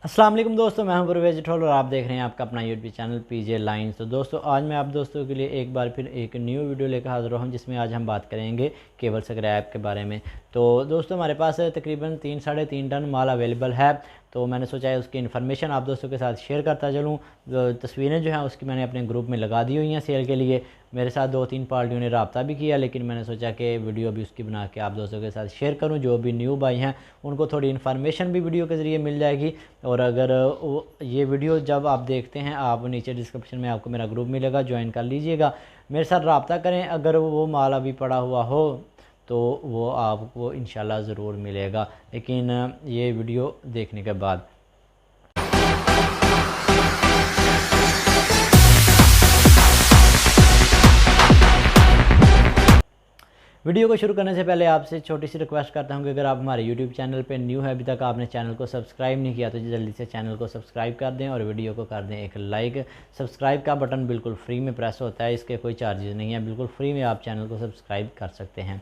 अस्सलाम वालेकुम दोस्तों, मैं हूं परवेज़ ठोल और आप देख रहे हैं आपका अपना यूट्यूब चैनल पीजे लाइन्स। तो दोस्तों आज मैं आप दोस्तों के लिए एक बार फिर एक न्यू वीडियो लेकर हाज़िर हूं जिसमें आज हम बात करेंगे केबल स्क्रैप के बारे में। तो दोस्तों हमारे पास तकरीबन 3-3.5 टन माल अवेलेबल है, तो मैंने सोचा है उसकी इन्फॉर्मेशन आप दोस्तों के साथ शेयर करता चलूँ। तस्वीरें जो हैं उसकी मैंने अपने ग्रुप में लगा दी हुई हैं सेल के लिए। मेरे साथ 2-3 पार्टियों ने रब्ता भी किया, लेकिन मैंने सोचा कि वीडियो भी उसकी बना के आप दोस्तों के साथ शेयर करूं। जो भी न्यू भाई हैं उनको थोड़ी इन्फॉर्मेशन भी वीडियो के ज़रिए मिल जाएगी। और अगर ये वीडियो जब आप देखते हैं, आप नीचे डिस्क्रिप्शन में आपको मेरा ग्रुप मिलेगा, ज्वाइन कर लीजिएगा, मेरे साथ रब्ता करें। अगर वो माल अभी पड़ा हुआ हो तो वो आपको इंशाल्लाह ज़रूर मिलेगा, लेकिन ये वीडियो देखने के बाद। वीडियो को शुरू करने से पहले आपसे छोटी सी रिक्वेस्ट करता हूं कि अगर आप हमारे यूट्यूब चैनल पे न्यू है, अभी तक आपने चैनल को सब्सक्राइब नहीं किया, तो जल्दी से चैनल को सब्सक्राइब कर दें और वीडियो को कर दें एक लाइक। सब्सक्राइब का बटन बिल्कुल फ्री में प्रेस होता है, इसके कोई चार्जेस नहीं है, बिल्कुल फ्री में आप चैनल को सब्सक्राइब कर सकते हैं।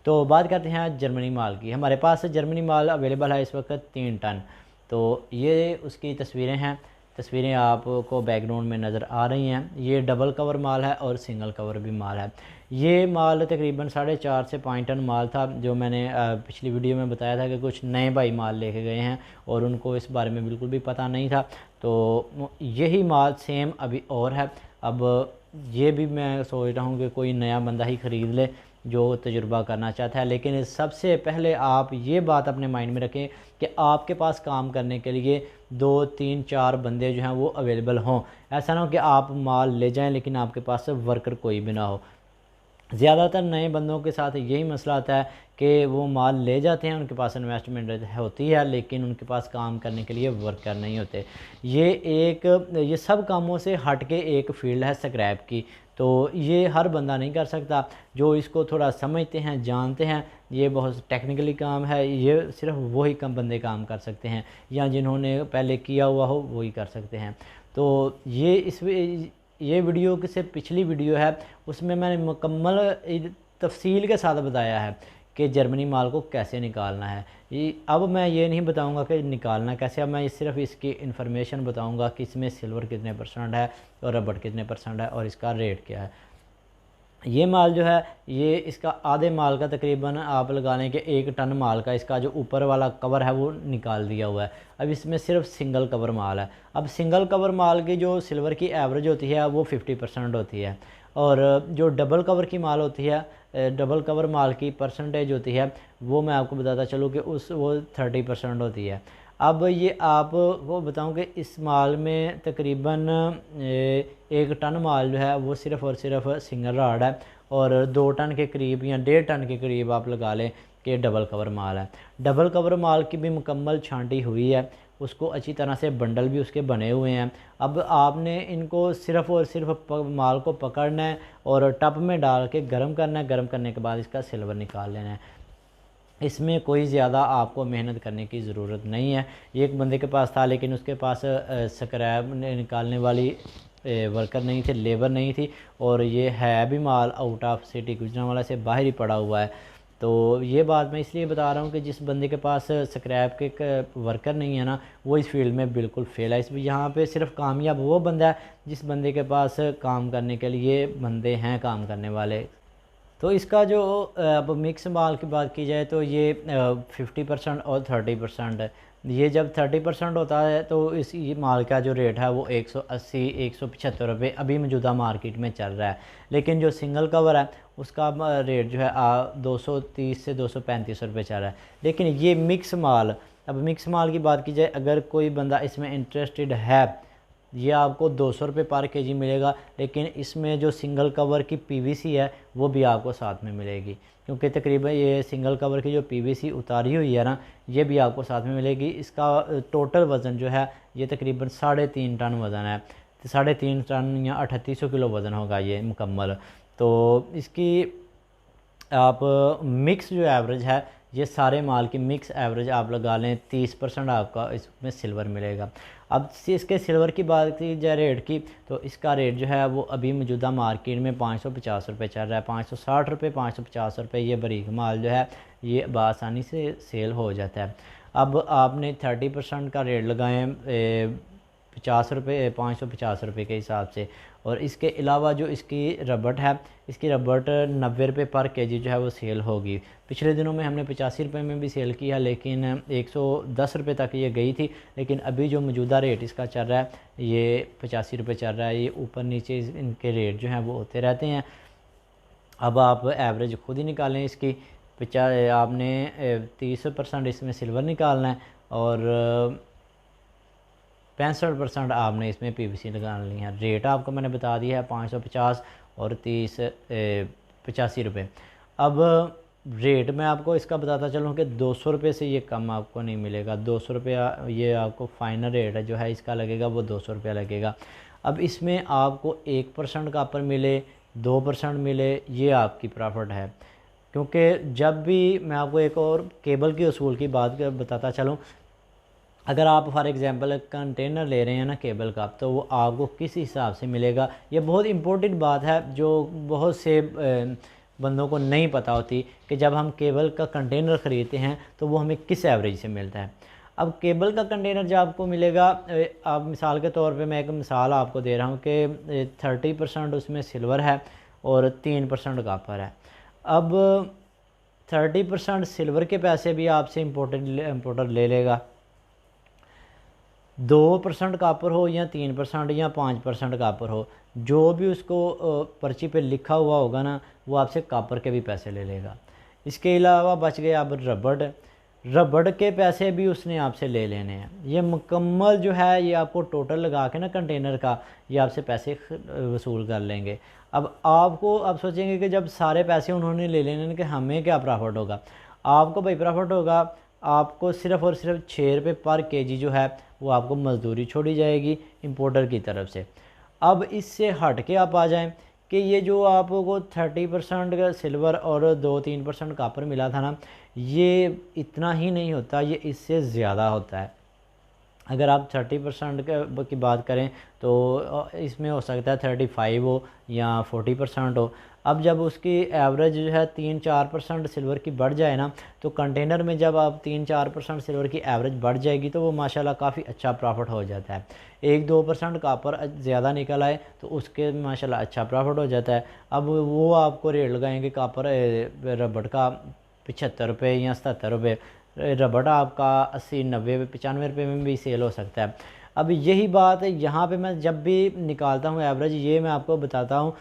तो बात करते हैं जर्मनी माल की। हमारे पास जर्मनी माल अवेलेबल है इस वक्त 3 टन। तो ये उसकी तस्वीरें हैं, तस्वीरें आपको बैकग्राउंड में नज़र आ रही हैं। ये डबल कवर माल है और सिंगल कवर भी माल है। ये माल तकरीबन 4.5 से 5 टन माल था, जो मैंने पिछली वीडियो में बताया था कि कुछ नए भाई माल लेके गए हैं और उनको इस बारे में बिल्कुल भी पता नहीं था। तो यही माल सेम अभी और है। अब ये भी मैं सोच रहा हूँ कि कोई नया बंदा ही ख़रीद ले जो तजुर्बा करना चाहता है। लेकिन सबसे पहले आप ये बात अपने माइंड में रखें कि आपके पास काम करने के लिए 2-3-4 बंदे जो हैं वो अवेलेबल हों। ऐसा ना हो कि आप माल ले जाएं लेकिन आपके पास वर्कर कोई भी ना हो। ज़्यादातर नए बंदों के साथ यही मसला आता है कि वो माल ले जाते हैं, उनके पास इन्वेस्टमेंट होती है लेकिन उनके पास काम करने के लिए वर्कर नहीं होते। ये सब कामों से हट के एक फील्ड है स्क्रैप की। तो ये हर बंदा नहीं कर सकता। जो इसको थोड़ा समझते हैं, जानते हैं, ये बहुत टेक्निकली काम है, ये सिर्फ वही कम बंदे काम कर सकते हैं, या जिन्होंने पहले किया हुआ हो वही कर सकते हैं। तो ये वीडियो से पिछली वीडियो है, उसमें मैंने मुकम्मल तफसील के साथ बताया है कि जर्मनी माल को कैसे निकालना है। अब मैं ये नहीं बताऊंगा कि निकालना कैसे, अब मैं सिर्फ इसकी इन्फॉर्मेशन बताऊंगा कि इसमें सिल्वर कितने % है और रबड़ कितने % है और इसका रेट क्या है। ये माल जो है, ये इसका आधे माल का तकरीबन आप लगा लें कि 1 टन माल का इसका जो ऊपर वाला कवर है वो निकाल दिया हुआ है। अब इसमें सिर्फ सिंगल कवर माल है। अब सिंगल कवर माल की जो सिल्वर की एवरेज होती है वो 50% होती है, और जो डबल कवर की माल होती है, डबल कवर माल की परसेंटेज होती है वो मैं आपको बताता चलूँ कि वो 30% होती है। अब ये आपको बताऊं कि इस माल में तकरीबन 1 टन माल जो है वो सिर्फ़ और सिर्फ सिंगल राड है, और 2 टन के करीब या 1.5 टन के करीब आप लगा लें कि डबल कवर माल है। डबल कवर माल की भी मुकम्मल छांटी हुई है, उसको अच्छी तरह से बंडल भी उसके बने हुए हैं। अब आपने इनको सिर्फ़ और सिर्फ माल को पकड़ना है और टब में डाल के गर्म करना है। गर्म करने के बाद इसका सिल्वर निकाल लेना है। इसमें कोई ज़्यादा आपको मेहनत करने की ज़रूरत नहीं है। एक बंदे के पास था लेकिन उसके पास स्क्रैप निकालने वाली वर्कर नहीं थे, लेबर नहीं थी, और ये है भी माल आउट ऑफ सिटी गुजरांवाला से बाहर ही पड़ा हुआ है। तो ये बात मैं इसलिए बता रहा हूँ कि जिस बंदे के पास स्क्रैप के वर्कर नहीं है ना, वो इस फील्ड में बिल्कुल फेल है। यहाँ पे सिर्फ कामयाब वो बंदा है जिस बंदे के पास काम करने के लिए बंदे हैं काम करने वाले। तो इसका जो अब मिक्स माल की बात की जाए तो ये 50% और 30% है। ये जब 30% होता है तो इस ये माल का जो रेट है वो 180-175 रुपये अभी मौजूदा मार्केट में चल रहा है। लेकिन जो सिंगल कवर है उसका रेट जो है 230 से 235 रुपये चल रहा है। लेकिन ये मिक्स माल, अब मिक्स माल की बात की जाए, अगर कोई बंदा इसमें इंटरेस्टेड है, ये आपको 200 रुपये पर केजी मिलेगा। लेकिन इसमें जो सिंगल कवर की पीवीसी है वो भी आपको साथ में मिलेगी, क्योंकि तकरीबन ये सिंगल कवर की जो पीवीसी उतारी हुई है ना, ये भी आपको साथ में मिलेगी। इसका टोटल वज़न जो है ये तकरीबन 3.5 टन वज़न है, तो 3.5 टन या 3800 किलो वज़न होगा ये मुकम्मल। तो इसकी आप मिक्स जो एवरेज है, ये सारे माल की मिक्स एवरेज आप लगा लें 30% आपका इसमें सिल्वर मिलेगा। अब इसके सिल्वर की बात की जाए रेट की, तो इसका रेट जो है वो अभी मौजूदा मार्केट में 550 रुपये चल रहा है। 560 रुपये, 550 रुपये ये बारीक माल जो है ये बआसानी से सेल हो जाता है। अब आपने 30% का रेट लगाएं 50 रुपये 550 रुपये के हिसाब से। और इसके अलावा जो इसकी रबट है, इसकी रबट 90 रुपये पर केजी जो है वो सेल होगी। पिछले दिनों में हमने 85 रुपये में भी सेल किया, लेकिन 110 रुपये तक ये गई थी। लेकिन अभी जो मौजूदा रेट इसका चल रहा है ये 85 रुपये चल रहा है। ये ऊपर नीचे इनके रेट जो हैं वो होते रहते हैं। अब आप एवरेज खुद ही निकालें इसकी। आपने 30% इसमें सिल्वर निकालना है और 65% आपने इसमें पीवीसी निकालनी है। रेट आपको मैंने बता दिया है 550 और 85 रुपये। अब रेट मैं आपको इसका बताता चलूँ कि 200 रुपये से ये कम आपको नहीं मिलेगा। 200 रुपया ये आपको फाइनल रेट जो है इसका लगेगा, वो 200 रुपया लगेगा। अब इसमें आपको 1% कापर मिले, 2% मिले, ये आपकी प्रॉफिट है। क्योंकि जब भी मैं आपको एक और केबल की उसूल की बात बताता चलूँ, अगर आप फॉर एग्ज़ाम्पल कंटेनर ले रहे हैं ना केबल का, तो वो आपको किस हिसाब से मिलेगा, ये बहुत इम्पोर्टेंट बात है जो बहुत से बंदों को नहीं पता होती कि जब हम केबल का कंटेनर ख़रीदते हैं तो वो हमें किस एवरेज से मिलता है। अब केबल का कंटेनर जब आपको मिलेगा, आप मिसाल के तौर पे मैं एक मिसाल आपको दे रहा हूँ कि 30% उसमें सिल्वर है और 3% कापर है। अब 30% सिल्वर के पैसे भी आपसे इम्पोर्टर ले लेगा। 2% कापर हो या 3% या 5% कापर हो, जो भी उसको पर्ची पे लिखा हुआ होगा ना, वो आपसे कापर के भी पैसे ले लेगा। इसके अलावा बच गए अब रबड़ के पैसे भी उसने आपसे ले लेने हैं। ये मुकम्मल जो है ये आपको टोटल लगा के ना कंटेनर का ये आपसे पैसे वसूल कर लेंगे। अब आपको अब सोचेंगे कि जब सारे पैसे उन्होंने ले लेने कि हमें क्या प्रॉफिट होगा। आपको भाई प्रॉफिट होगा, आपको सिर्फ़ और सिर्फ 6 रुपये पर केजी जो है वो आपको मजदूरी छोड़ी जाएगी इंपोर्टर की तरफ से। अब इससे हट के आप आ जाएं कि ये जो आपको 30% का सिल्वर और 2-3% कापर मिला था ना, ये इतना ही नहीं होता, ये इससे ज़्यादा होता है। अगर आप 30% की बात करें तो इसमें हो सकता है 35 हो या 40% हो। अब जब उसकी एवरेज जो है 3-4% सिल्वर की बढ़ जाए ना, तो कंटेनर में जब आप 3-4% सिल्वर की एवरेज बढ़ जाएगी तो वो माशाल्लाह काफ़ी अच्छा प्रॉफिट हो जाता है। 1-2% कापर ज़्यादा निकल आए तो उसके माशाल्लाह अच्छा प्रॉफिट हो जाता है। अब वो आपको रेट लगाएंगे कापर रबड़ का 75 रुपये या 77 रुपये, रबड़ आपका 80-90 95 रुपये में भी सेल हो सकता है। अब यही बात है यहाँ पे मैं जब भी निकालता हूँ एवरेज, ये मैं आपको बताता हूँ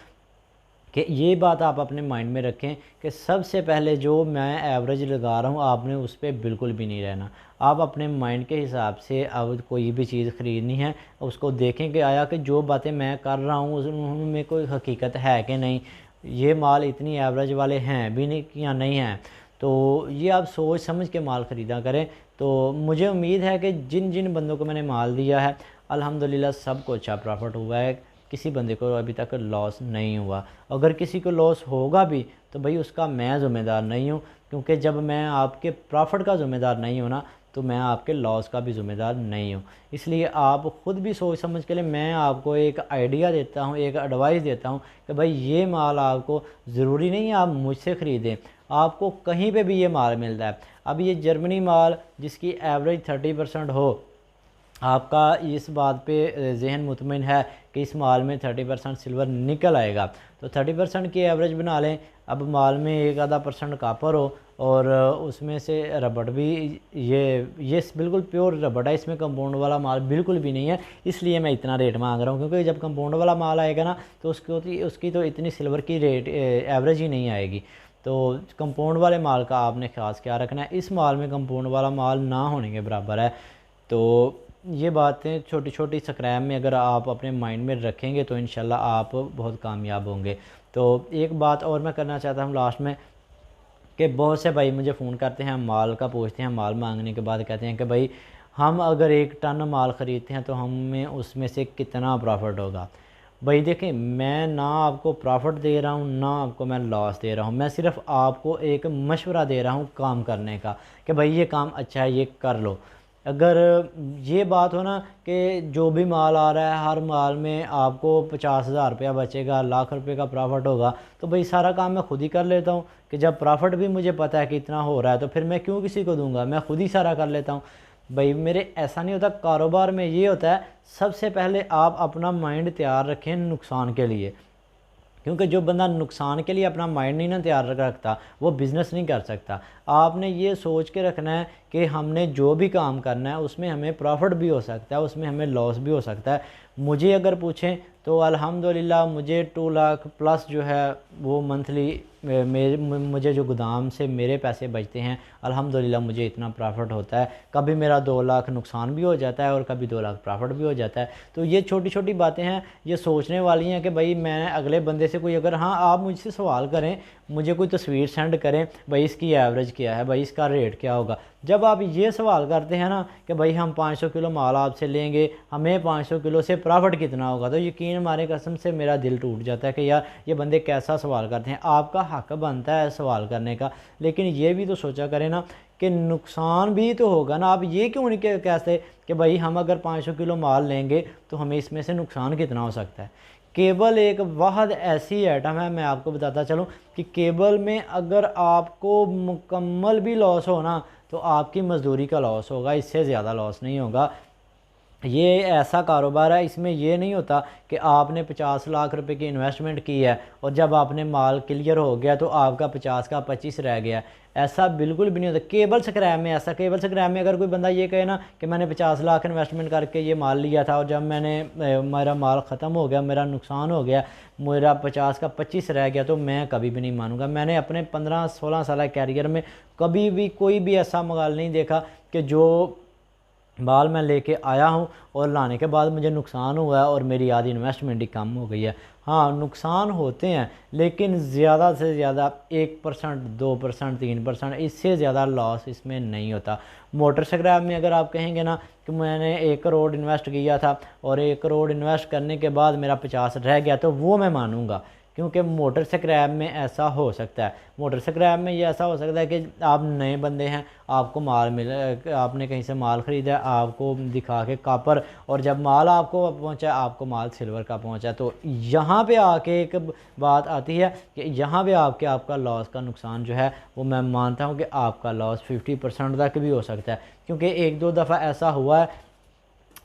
कि ये बात आप अपने माइंड में रखें कि सबसे पहले जो मैं एवरेज लगा रहा हूँ आपने उस पर बिल्कुल भी नहीं रहना। आप अपने माइंड के हिसाब से अब कोई भी चीज़ ख़रीदनी है उसको देखें कि आया कि जो बातें मैं कर रहा हूँ उनमें कोई हकीकत है कि नहीं, ये माल इतनी एवरेज वाले हैं भी नहीं या नहीं हैं। तो ये आप सोच समझ के माल ख़रीदा करें। तो मुझे उम्मीद है कि जिन जिन बंदों को मैंने माल दिया है अल्हम्दुलिल्लाह सबको अच्छा प्रॉफिट हुआ है, किसी बंदे को अभी तक लॉस नहीं हुआ। अगर किसी को लॉस होगा भी तो भाई उसका मैं ज़िम्मेदार नहीं हूँ, क्योंकि जब मैं आपके प्रॉफिट का ज़िम्मेदार नहीं हूँ ना तो मैं आपके लॉस का भी ज़िम्मेदार नहीं हूँ। इसलिए आप ख़ुद भी सोच समझ के लिए मैं आपको एक आइडिया देता हूँ, एक एडवाइस देता हूँ कि भाई ये माल आपको ज़रूरी नहीं है आप मुझसे ख़रीदें, आपको कहीं पे भी ये माल मिलता है। अब ये जर्मनी माल जिसकी एवरेज 30% हो, आपका इस बात पे जहन मुतमिन है कि इस माल में 30% सिल्वर निकल आएगा, तो 30% की एवरेज बना लें। अब माल में 1-आधा% कापर हो और उसमें से रबड़ भी, ये बिल्कुल प्योर रबड़ है, इसमें कंपाउंड वाला माल बिल्कुल भी नहीं है। इसलिए मैं इतना रेट मांग रहा हूँ, क्योंकि जब कंपाउंड वाला माल आएगा ना तो उसकी तो इतनी सिल्वर की रेट एवरेज ही नहीं आएगी। तो कंपाउंड वाले माल का आपने खास क्या रखना है, इस माल में कंपाउंड वाला माल ना होने के बराबर है। तो ये बातें छोटी छोटी स्क्रैप में अगर आप अपने माइंड में रखेंगे तो इंशाल्लाह आप बहुत कामयाब होंगे। तो एक बात और मैं करना चाहता हूँ लास्ट में कि बहुत से भाई मुझे फ़ोन करते हैं, माल का पूछते हैं, माल मांगने के बाद कहते हैं कि भाई हम अगर 1 टन माल ख़रीदते हैं तो हमें उसमें से कितना प्रॉफिट होगा। भाई देखें, मैं ना आपको प्रॉफिट दे रहा हूँ ना आपको मैं लॉस दे रहा हूँ, मैं सिर्फ़ आपको एक मशवरा दे रहा हूँ काम करने का कि भाई ये काम अच्छा है, ये कर लो। अगर ये बात हो ना कि जो भी माल आ रहा है हर माल में आपको 50,000 रुपया बचेगा, लाख रुपए का प्रॉफिट होगा, तो भाई सारा काम मैं खुद ही कर लेता हूँ कि जब प्रॉफिट भी मुझे पता है कि इतना हो रहा है तो फिर मैं क्यों किसी को दूंगा, मैं खुद ही सारा कर लेता हूँ। भाई मेरे ऐसा नहीं होता, कारोबार में ये होता है सबसे पहले आप अपना माइंड तैयार रखें नुकसान के लिए, क्योंकि जो बंदा नुकसान के लिए अपना माइंड नहीं ना तैयार रखता वो बिज़नेस नहीं कर सकता। आपने ये सोच के रखना है कि हमने जो भी काम करना है उसमें हमें प्रॉफिट भी हो सकता है, उसमें हमें लॉस भी हो सकता है। मुझे अगर पूछें तो अल्हम्दुलिल्लाह मुझे 2 लाख प्लस जो है वो मंथली मुझे जो गोदाम से मेरे पैसे बचते हैं, अल्हम्दुलिल्लाह मुझे इतना प्रॉफिट होता है। कभी मेरा 2 लाख नुकसान भी हो जाता है और कभी 2 लाख प्रॉफिट भी हो जाता है। तो ये छोटी छोटी बातें हैं, ये सोचने वाली हैं कि भाई मैं अगले बंदे से कोई अगर, हाँ आप मुझसे सवाल करें, मुझे कोई तस्वीर सेंड करें भाई इसकी एवरेज क्या है, भाई इसका रेट क्या होगा। जब आप ये सवाल करते हैं ना कि भाई हम 500 किलो माल आपसे लेंगे, हमें 500 किलो से प्रॉफिट कितना होगा, तो यकीन हमारे कसम से मेरा दिल टूट जाता है कि यार ये बंदे कैसा सवाल करते हैं। आपका हक बनता है सवाल करने का, लेकिन ये भी तो सोचा करें ना कि नुकसान भी तो होगा ना। आप ये क्यों नहीं कहते कि भाई हम अगर 500 किलो माल लेंगे तो हमें इसमें से नुकसान कितना हो सकता है। केबल एक वाहद ऐसी आइटम है, मैं आपको बताता चलूँ कि केबल में अगर आपको मुकम्मल भी लॉस हो ना तो आपकी मजदूरी का लॉस होगा, इससे ज़्यादा लॉस नहीं होगा। ये ऐसा कारोबार है, इसमें ये नहीं होता कि आपने 50 लाख रुपए की इन्वेस्टमेंट की है और जब आपने माल क्लियर हो गया तो आपका 50 का 25 रह गया। ऐसा बिल्कुल भी नहीं होता केबल स्क्रैप में। ऐसा केबल स्क्रैप में अगर कोई बंदा ये कहे ना कि मैंने 50 लाख इन्वेस्टमेंट करके ये माल लिया था और जब मेरा माल ख़त्म हो गया, मेरा नुकसान हो गया, मेरा 50 का 25 रह गया, तो मैं कभी भी नहीं मानूंगा। मैंने अपने 15-16 साल कैरियर में कभी भी कोई भी ऐसा माल नहीं देखा कि जो माल मैं लेके आया हूँ और लाने के बाद मुझे नुकसान हुआ है और मेरी आधी इन्वेस्टमेंट ही कम हो गई है। हाँ नुकसान होते हैं लेकिन ज़्यादा से ज़्यादा 1%, 2%, 3%, इससे ज़्यादा लॉस इसमें नहीं होता। मोटर स्क्रैप में अगर आप कहेंगे ना कि मैंने 1 करोड़ इन्वेस्ट किया था और 1 करोड़ इन्वेस्ट करने के बाद मेरा 50 रह गया, तो वो मैं मानूंगा, क्योंकि मोटर स्क्रैप में ऐसा हो सकता है। मोटर स्क्रैप में ये ऐसा हो सकता है कि आप नए बंदे हैं, आपको माल मिला, आपने कहीं से माल ख़रीदा, आपको दिखा के कापर, और जब माल आपको पहुंचा आपको माल सिल्वर का पहुंचा। तो यहाँ पे आके एक बात आती है कि यहाँ पे आपका लॉस का नुकसान जो है वो मैं मानता हूँ कि आपका लॉस 50% तक भी हो सकता है। क्योंकि 1-2 दफ़ा ऐसा हुआ है,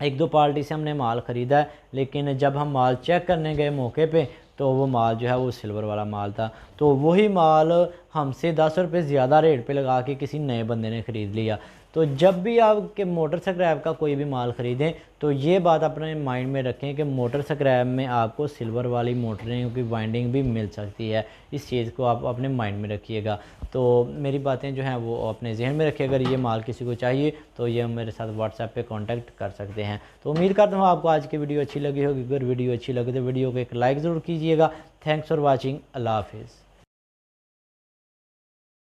1-2 पार्टी से हमने माल ख़रीदा है, लेकिन जब हम माल चेक करने गए मौके पे तो वो माल जो है वो सिल्वर वाला माल था। तो वही माल हमसे 10 रुपये ज़्यादा रेट पे लगा के किसी नए बंदे ने ख़रीद लिया। तो जब भी आप के मोटर स्क्रैप का कोई भी माल ख़रीदें तो ये बात अपने माइंड में रखें कि मोटर स्क्रैप में आपको सिल्वर वाली मोटरें की वाइंडिंग भी मिल सकती है। इस चीज़ को आप अपने माइंड में रखिएगा। तो मेरी बातें जो हैं वो अपने जहन में रखिए। अगर ये माल किसी को चाहिए तो ये मेरे साथ व्हाट्सएप पे कांटेक्ट कर सकते हैं। तो उम्मीद करता हूँ आपको आज की वीडियो अच्छी लगी होगी। अगर वीडियो अच्छी लगे तो वीडियो को एक लाइक ज़रूर कीजिएगा। Thanks for watching. अल्लाह हाफिज़।